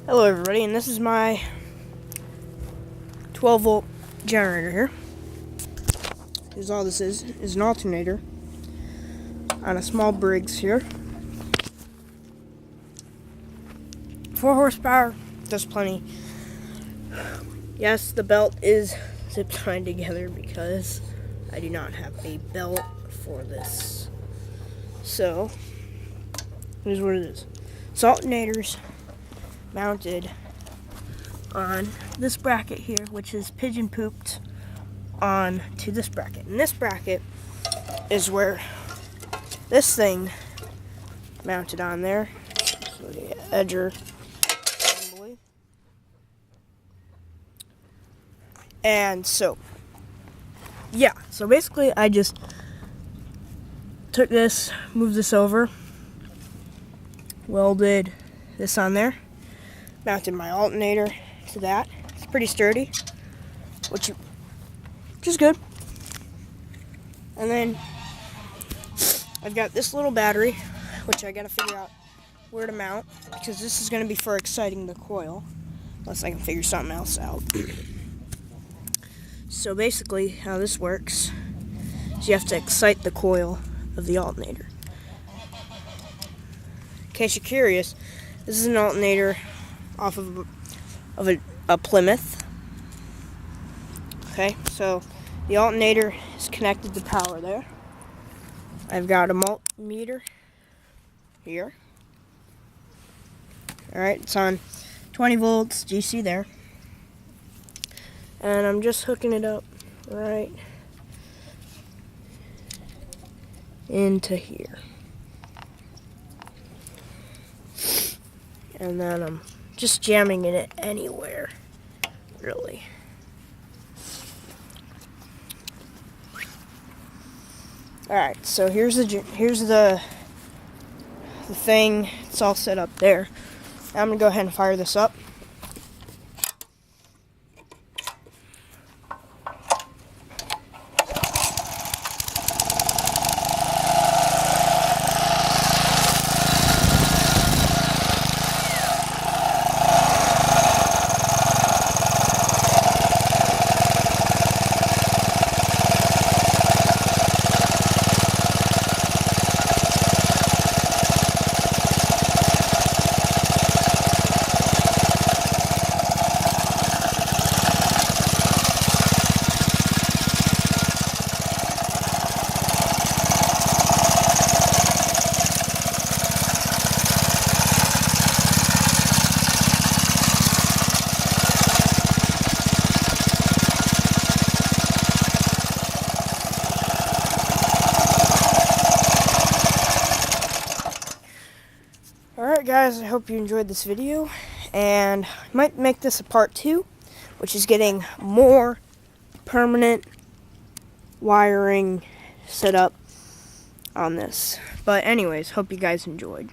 Hello everybody, and this is my 12 volt generator here. Here's all this is an alternator on a small Briggs here. 4 horsepower, does plenty. Yes, the belt is zip tied together because I do not have a belt for this. So, here's what it is. It's alternators mounted on this bracket here, which is pigeon pooped on to this bracket. And this bracket is where this thing mounted on there. So the edger assembly. And so, yeah, so basically I just took this, moved this over, welded this on there, mounted my alternator to that. It's pretty sturdy, which is good. And then I've got this little battery, which I gotta figure out where to mount, because this is gonna be for exciting the coil, unless I can figure something else out. So basically how this works is you have to excite the coil of the alternator. In case you're curious, this is an alternator off of a Plymouth. Okay, so the alternator is connected to power there. I've got a multimeter here. Alright, it's on 20 volts DC there. And I'm just hooking it up right into here. And then I'm just jamming it anywhere, really. Alright, so here's the thing. It's all set up there. I'm gonna go ahead and fire this up. Alright guys, I hope you enjoyed this video, and I might make this a part 2, which is getting more permanent wiring set up on this. But anyways, hope you guys enjoyed.